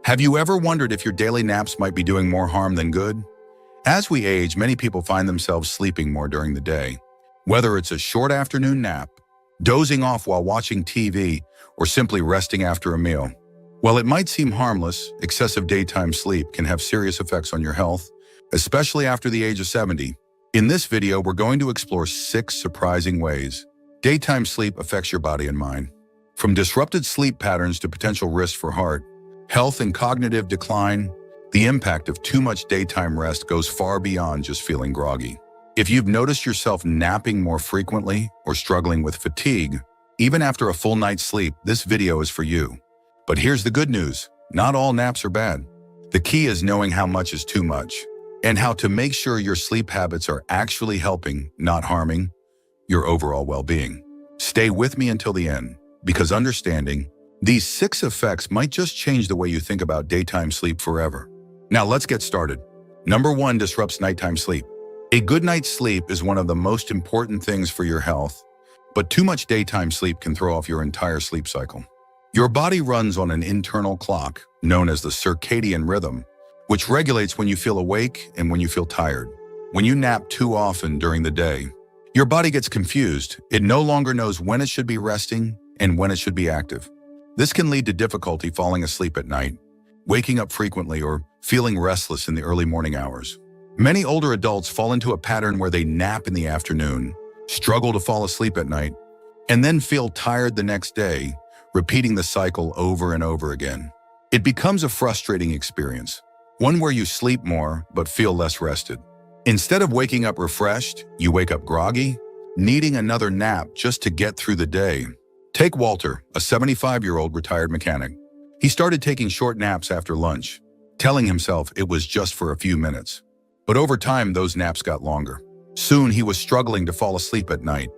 Have you ever wondered if your daily naps might be doing more harm than good? As we age, many people find themselves sleeping more during the day. Whether it's a short afternoon nap, dozing off while watching TV, or simply resting after a meal. While it might seem harmless, excessive daytime sleep can have serious effects on your health, especially after the age of 70. In this video, we're going to explore 6 surprising ways daytime sleep affects your body and mind. From disrupted sleep patterns to potential risks for heart, health, and cognitive decline, the impact of too much daytime rest goes far beyond just feeling groggy. If you've noticed yourself napping more frequently or struggling with fatigue, even after a full night's sleep, this video is for you. But here's the good news. Not all naps are bad. The key is knowing how much is too much and how to make sure your sleep habits are actually helping, not harming, your overall well-being. Stay with me until the end, because understanding these 6 effects might just change the way you think about daytime sleep forever. Now let's get started. Number 1, disrupts nighttime sleep. A good night's sleep is one of the most important things for your health, but too much daytime sleep can throw off your entire sleep cycle. Your body runs on an internal clock known as the circadian rhythm, which regulates when you feel awake and when you feel tired. When you nap too often during the day, your body gets confused. It no longer knows when it should be resting and when it should be active. This can lead to difficulty falling asleep at night, waking up frequently, or feeling restless in the early morning hours. Many older adults fall into a pattern where they nap in the afternoon, struggle to fall asleep at night, and then feel tired the next day, repeating the cycle over and over again. It becomes a frustrating experience, one where you sleep more but feel less rested. Instead of waking up refreshed, you wake up groggy, needing another nap just to get through the day. Take Walter, a 75-year-old retired mechanic. He started taking short naps after lunch, telling himself it was just for a few minutes. But over time, those naps got longer. Soon, he was struggling to fall asleep at night,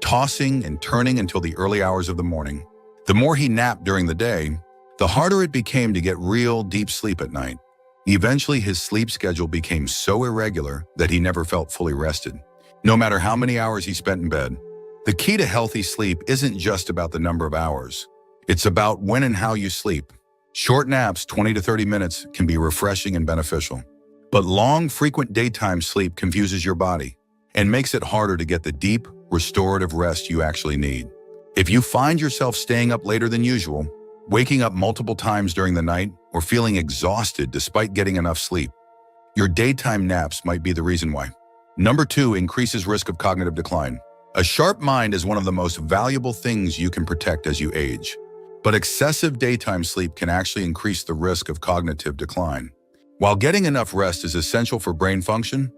tossing and turning until the early hours of the morning. The more he napped during the day, the harder it became to get real deep sleep at night. Eventually, his sleep schedule became so irregular that he never felt fully rested, no matter how many hours he spent in bed. The key to healthy sleep isn't just about the number of hours. It's about when and how you sleep. Short naps, 20 to 30 minutes, can be refreshing and beneficial. But long, frequent daytime sleep confuses your body and makes it harder to get the deep, restorative rest you actually need. If you find yourself staying up later than usual, waking up multiple times during the night, or feeling exhausted despite getting enough sleep, your daytime naps might be the reason why. Number 2, increases risk of cognitive decline. A sharp mind is one of the most valuable things you can protect as you age. But excessive daytime sleep can actually increase the risk of cognitive decline. While getting enough rest is essential for brain function,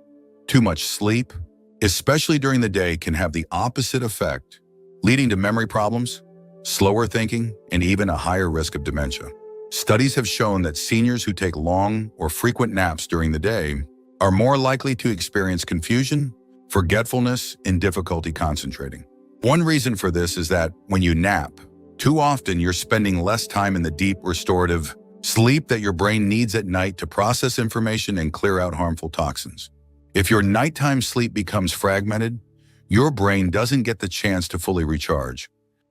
too much sleep, especially during the day, can have the opposite effect, leading to memory problems, slower thinking, and even a higher risk of dementia. Studies have shown that seniors who take long or frequent naps during the day are more likely to experience confusion, forgetfulness, and difficulty concentrating. One reason for this is that when you nap, too often you're spending less time in the deep, restorative sleep that your brain needs at night to process information and clear out harmful toxins. If your nighttime sleep becomes fragmented, your brain doesn't get the chance to fully recharge,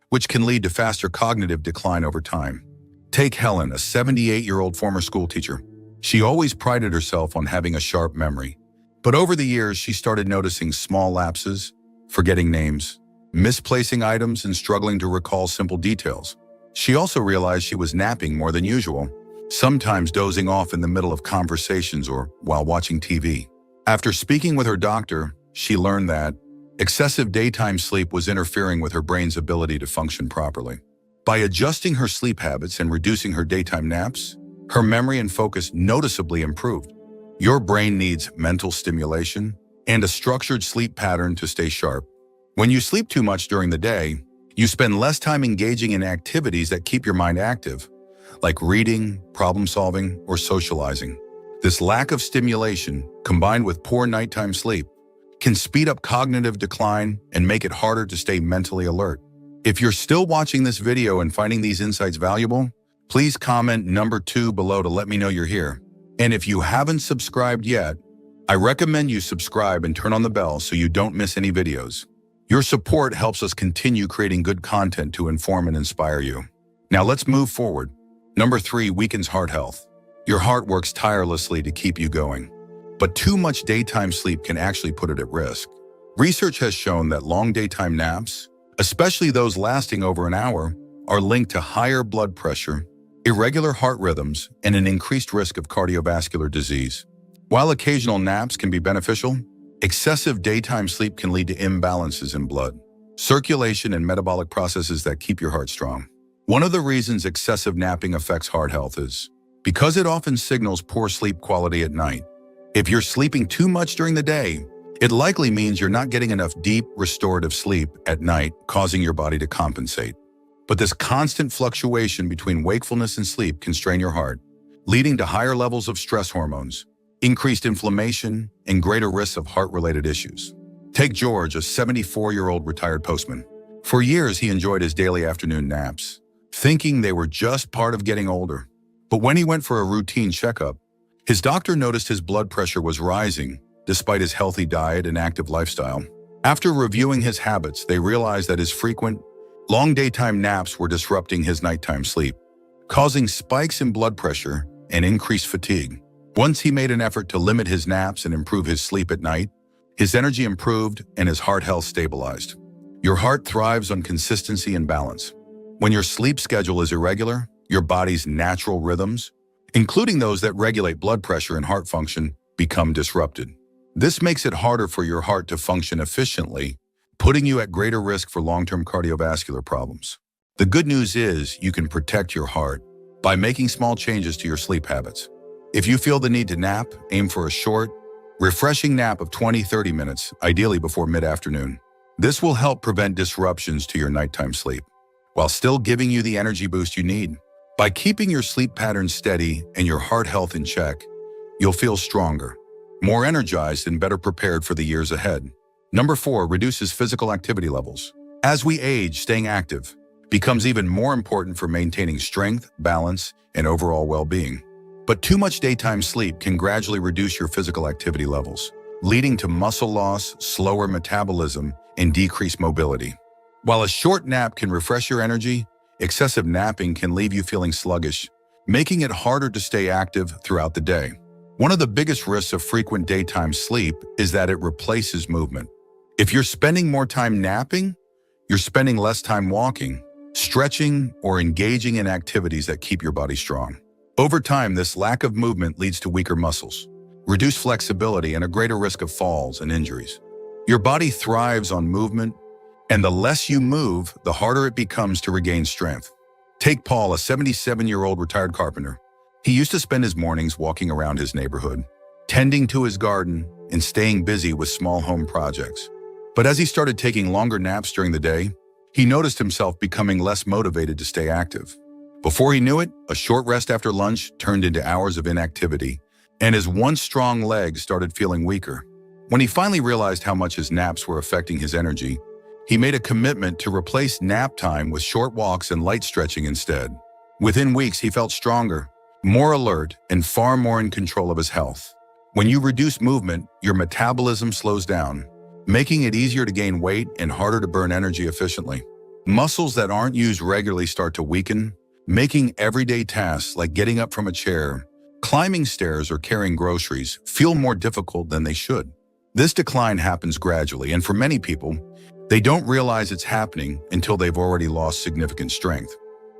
which can lead to faster cognitive decline over time. Take Helen, a 78-year-old former school teacher. She always prided herself on having a sharp memory. But over the years, she started noticing small lapses, forgetting names, misplacing items, and struggling to recall simple details. She also realized she was napping more than usual, sometimes dozing off in the middle of conversations or while watching TV. After speaking with her doctor, she learned that excessive daytime sleep was interfering with her brain's ability to function properly. By adjusting her sleep habits and reducing her daytime naps, her memory and focus noticeably improved. Your brain needs mental stimulation and a structured sleep pattern to stay sharp. When you sleep too much during the day, you spend less time engaging in activities that keep your mind active, like reading, problem solving, or socializing. This lack of stimulation, combined with poor nighttime sleep, can speed up cognitive decline and make it harder to stay mentally alert. If you're still watching this video and finding these insights valuable, please comment number 2 below to let me know you're here. And if you haven't subscribed yet, I recommend you subscribe and turn on the bell so you don't miss any videos. Your support helps us continue creating good content to inform and inspire you. Now let's move forward. Number 3, weakens heart health. Your heart works tirelessly to keep you going. But too much daytime sleep can actually put it at risk. Research has shown that long daytime naps, especially those lasting over an hour, are linked to higher blood pressure, irregular heart rhythms, and an increased risk of cardiovascular disease. While occasional naps can be beneficial, excessive daytime sleep can lead to imbalances in blood, circulation, and metabolic processes that keep your heart strong. One of the reasons excessive napping affects heart health is because it often signals poor sleep quality at night. If you're sleeping too much during the day, it likely means you're not getting enough deep, restorative sleep at night, causing your body to compensate. But this constant fluctuation between wakefulness and sleep can strain your heart, leading to higher levels of stress hormones, increased inflammation, and greater risks of heart-related issues. Take George, a 74-year-old retired postman. For years, he enjoyed his daily afternoon naps, thinking they were just part of getting older. But when he went for a routine checkup, his doctor noticed his blood pressure was rising despite his healthy diet and active lifestyle. After reviewing his habits, they realized that his frequent, long daytime naps were disrupting his nighttime sleep, causing spikes in blood pressure and increased fatigue. Once he made an effort to limit his naps and improve his sleep at night, his energy improved and his heart health stabilized. Your heart thrives on consistency and balance. When your sleep schedule is irregular, your body's natural rhythms, including those that regulate blood pressure and heart function, become disrupted. This makes it harder for your heart to function efficiently, putting you at greater risk for long-term cardiovascular problems. The good news is you can protect your heart by making small changes to your sleep habits. If you feel the need to nap, aim for a short, refreshing nap of 20-30 minutes, ideally before mid-afternoon. This will help prevent disruptions to your nighttime sleep, while still giving you the energy boost you need. By keeping your sleep patterns steady and your heart health in check, you'll feel stronger, more energized, and better prepared for the years ahead. Number 4, reduces physical activity levels. As we age, staying active becomes even more important for maintaining strength, balance, and overall well-being. But too much daytime sleep can gradually reduce your physical activity levels, leading to muscle loss, slower metabolism, and decreased mobility. While a short nap can refresh your energy, excessive napping can leave you feeling sluggish, making it harder to stay active throughout the day. One of the biggest risks of frequent daytime sleep is that it replaces movement. If you're spending more time napping, you're spending less time walking, stretching, or engaging in activities that keep your body strong. Over time, this lack of movement leads to weaker muscles, reduced flexibility, and a greater risk of falls and injuries. Your body thrives on movement, and the less you move, the harder it becomes to regain strength. Take Paul, a 77-year-old retired carpenter. He used to spend his mornings walking around his neighborhood, tending to his garden, and staying busy with small home projects. But as he started taking longer naps during the day, he noticed himself becoming less motivated to stay active. Before he knew it, a short rest after lunch turned into hours of inactivity, and his once strong legs started feeling weaker. When he finally realized how much his naps were affecting his energy, he made a commitment to replace nap time with short walks and light stretching instead. Within weeks, he felt stronger, more alert, and far more in control of his health. When you reduce movement, your metabolism slows down, making it easier to gain weight and harder to burn energy efficiently. Muscles that aren't used regularly start to weaken, making everyday tasks like getting up from a chair, climbing stairs, or carrying groceries feel more difficult than they should. This decline happens gradually, and for many people, they don't realize it's happening until they've already lost significant strength.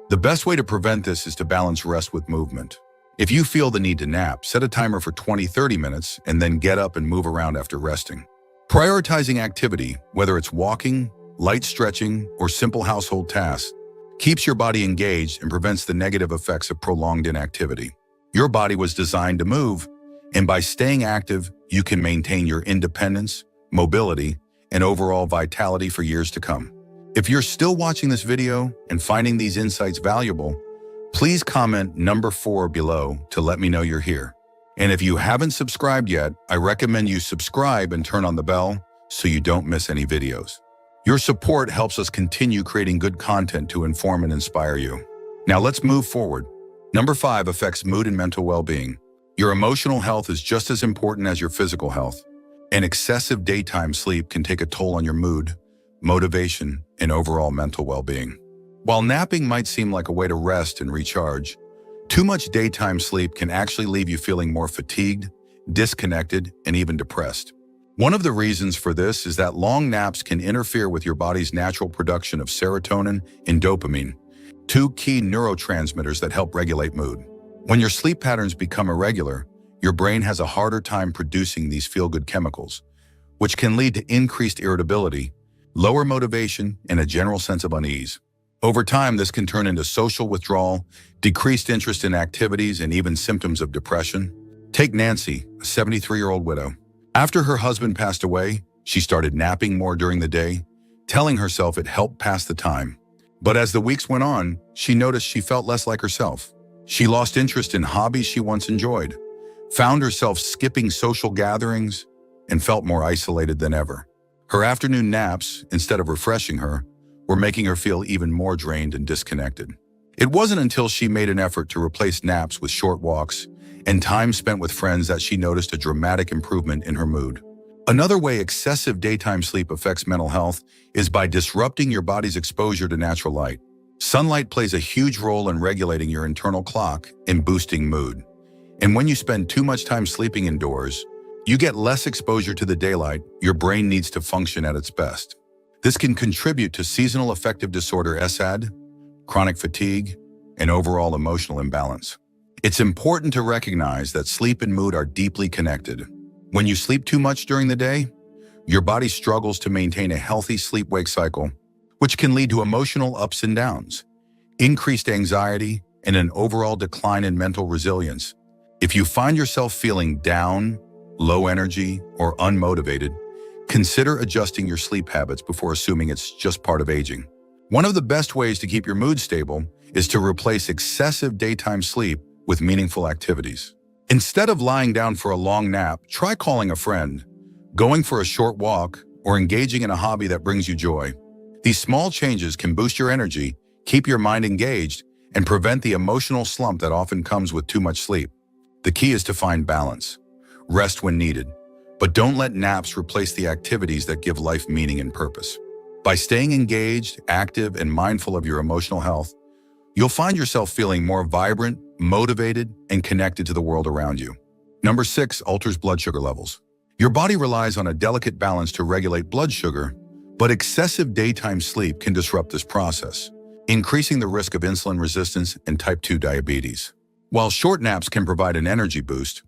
The best way to prevent this is to balance rest with movement. If you feel the need to nap, set a timer for 20-30 minutes and then get up and move around after resting. Prioritizing activity, whether it's walking, light stretching, or simple household tasks, keeps your body engaged and prevents the negative effects of prolonged inactivity. Your body was designed to move, and by staying active, you can maintain your independence, mobility, and overall vitality for years to come. If you're still watching this video and finding these insights valuable, please comment number 4 below to let me know you're here. And if you haven't subscribed yet, I recommend you subscribe and turn on the bell so you don't miss any videos. Your support helps us continue creating good content to inform and inspire you. Now let's move forward. Number 5 affects mood and mental well-being. Your emotional health is just as important as your physical health, and excessive daytime sleep can take a toll on your mood, motivation, and overall mental well-being. While napping might seem like a way to rest and recharge, Too much daytime sleep can actually leave you feeling more fatigued, disconnected, and even depressed. One of the reasons for this is that long naps can interfere with your body's natural production of serotonin and dopamine, two key neurotransmitters that help regulate mood. When your sleep patterns become irregular, your brain has a harder time producing these feel-good chemicals, which can lead to increased irritability, lower motivation, and a general sense of unease. Over time, this can turn into social withdrawal, decreased interest in activities, and even symptoms of depression. Take Nancy, a 73-year-old widow. After her husband passed away, she started napping more during the day, telling herself it helped pass the time. But as the weeks went on, she noticed she felt less like herself. She lost interest in hobbies she once enjoyed, found herself skipping social gatherings, and felt more isolated than ever. Her afternoon naps, instead of refreshing her, were making her feel even more drained and disconnected. It wasn't until she made an effort to replace naps with short walks and time spent with friends that she noticed a dramatic improvement in her mood. Another way excessive daytime sleep affects mental health is by disrupting your body's exposure to natural light. Sunlight plays a huge role in regulating your internal clock and boosting mood. And when you spend too much time sleeping indoors, you get less exposure to the daylight your brain needs to function at its best. This can contribute to seasonal affective disorder (SAD), chronic fatigue, and overall emotional imbalance. It's important to recognize that sleep and mood are deeply connected. When you sleep too much during the day, your body struggles to maintain a healthy sleep-wake cycle, which can lead to emotional ups and downs, increased anxiety, and an overall decline in mental resilience. If you find yourself feeling down, low energy, or unmotivated, consider adjusting your sleep habits before assuming it's just part of aging. One of the best ways to keep your mood stable is to replace excessive daytime sleep with meaningful activities. Instead of lying down for a long nap, try calling a friend, going for a short walk, or engaging in a hobby that brings you joy. These small changes can boost your energy, keep your mind engaged, and prevent the emotional slump that often comes with too much sleep. The key is to find balance. Rest when needed, but don't let naps replace the activities that give life meaning and purpose. By staying engaged, active, and mindful of your emotional health, you'll find yourself feeling more vibrant, motivated, and connected to the world around you. Number 6, alters blood sugar levels. Your body relies on a delicate balance to regulate blood sugar, but excessive daytime sleep can disrupt this process, increasing the risk of insulin resistance and type 2 diabetes. While short naps can provide an energy boost,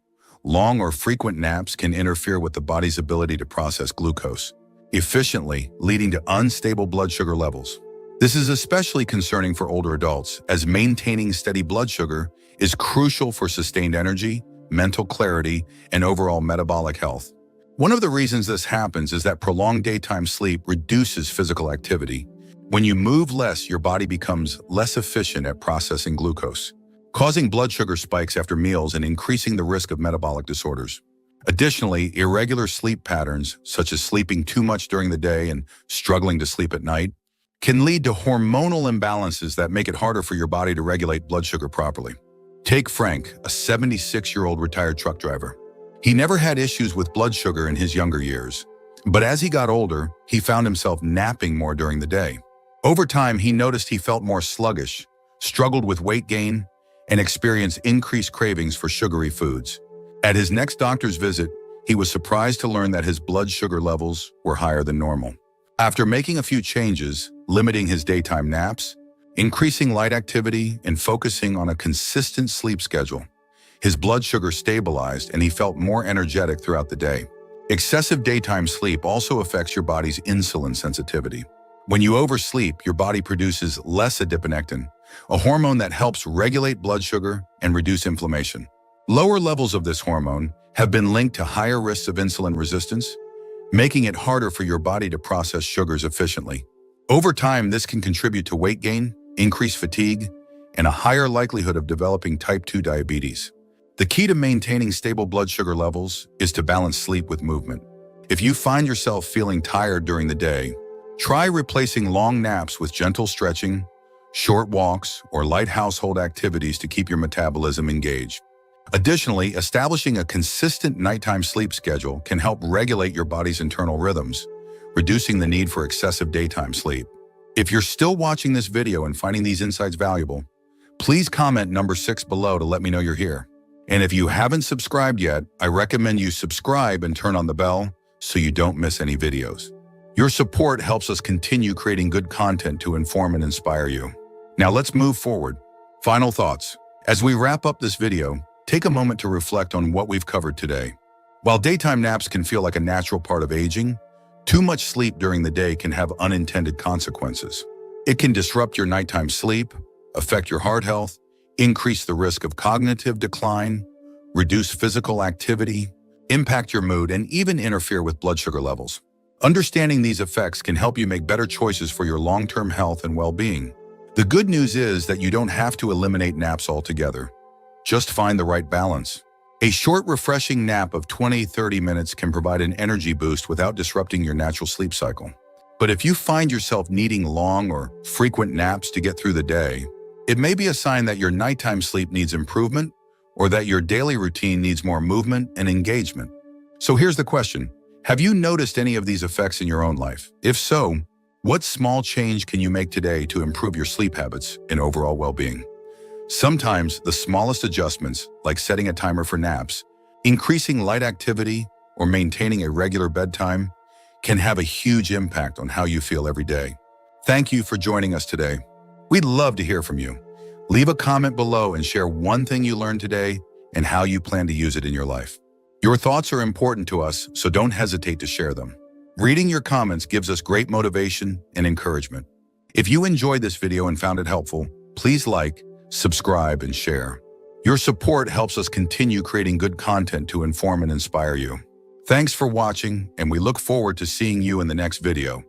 long or frequent naps can interfere with the body's ability to process glucose efficiently, leading to unstable blood sugar levels. This is especially concerning for older adults, as maintaining steady blood sugar is crucial for sustained energy, mental clarity, and overall metabolic health. One of the reasons this happens is that prolonged daytime sleep reduces physical activity. When you move less, your body becomes less efficient at processing glucose, causing blood sugar spikes after meals and increasing the risk of metabolic disorders. Additionally, irregular sleep patterns, such as sleeping too much during the day and struggling to sleep at night, can lead to hormonal imbalances that make it harder for your body to regulate blood sugar properly. Take Frank, a 76-year-old retired truck driver. He never had issues with blood sugar in his younger years, but as he got older, he found himself napping more during the day. Over time, he noticed he felt more sluggish, struggled with weight gain, and experienced increased cravings for sugary foods. At his next doctor's visit, he was surprised to learn that his blood sugar levels were higher than normal. After making a few changes, limiting his daytime naps, increasing light activity, and focusing on a consistent sleep schedule, his blood sugar stabilized and he felt more energetic throughout the day. Excessive daytime sleep also affects your body's insulin sensitivity. When you oversleep, your body produces less adiponectin, a hormone that helps regulate blood sugar and reduce inflammation. Lower levels of this hormone have been linked to higher risks of insulin resistance, making it harder for your body to process sugars efficiently. Over time, this can contribute to weight gain, increased fatigue, and a higher likelihood of developing type 2 diabetes. The key to maintaining stable blood sugar levels is to balance sleep with movement. If you find yourself feeling tired during the day, try replacing long naps with gentle stretching, short walks, or light household activities to keep your metabolism engaged. Additionally, establishing a consistent nighttime sleep schedule can help regulate your body's internal rhythms, reducing the need for excessive daytime sleep. If you're still watching this video and finding these insights valuable, Please comment number 6 below to let me know you're here. And if you haven't subscribed yet, I recommend you subscribe and turn on the bell so you don't miss any videos. Your support helps us continue creating good content to inform and inspire you. Now let's move forward. Final thoughts. As we wrap up this video, take a moment to reflect on what we've covered today. While daytime naps can feel like a natural part of aging, too much sleep during the day can have unintended consequences. It can disrupt your nighttime sleep, affect your heart health, increase the risk of cognitive decline, reduce physical activity, impact your mood, and even interfere with blood sugar levels. Understanding these effects can help you make better choices for your long-term health and well-being. The good news is that you don't have to eliminate naps altogether. Just find the right balance. A short, refreshing nap of 20-30 minutes can provide an energy boost without disrupting your natural sleep cycle. But if you find yourself needing long or frequent naps to get through the day, it may be a sign that your nighttime sleep needs improvement or that your daily routine needs more movement and engagement. So here's the question. Have you noticed any of these effects in your own life? If so, what small change can you make today to improve your sleep habits and overall well-being? Sometimes the smallest adjustments, like setting a timer for naps, increasing light activity, or maintaining a regular bedtime, can have a huge impact on how you feel every day. Thank you for joining us today. We'd love to hear from you. Leave a comment below and share one thing you learned today and how you plan to use it in your life. Your thoughts are important to us, so don't hesitate to share them. Reading your comments gives us great motivation and encouragement. If you enjoyed this video and found it helpful, please like, subscribe, and share. Your support helps us continue creating good content to inform and inspire you. Thanks for watching, and we look forward to seeing you in the next video.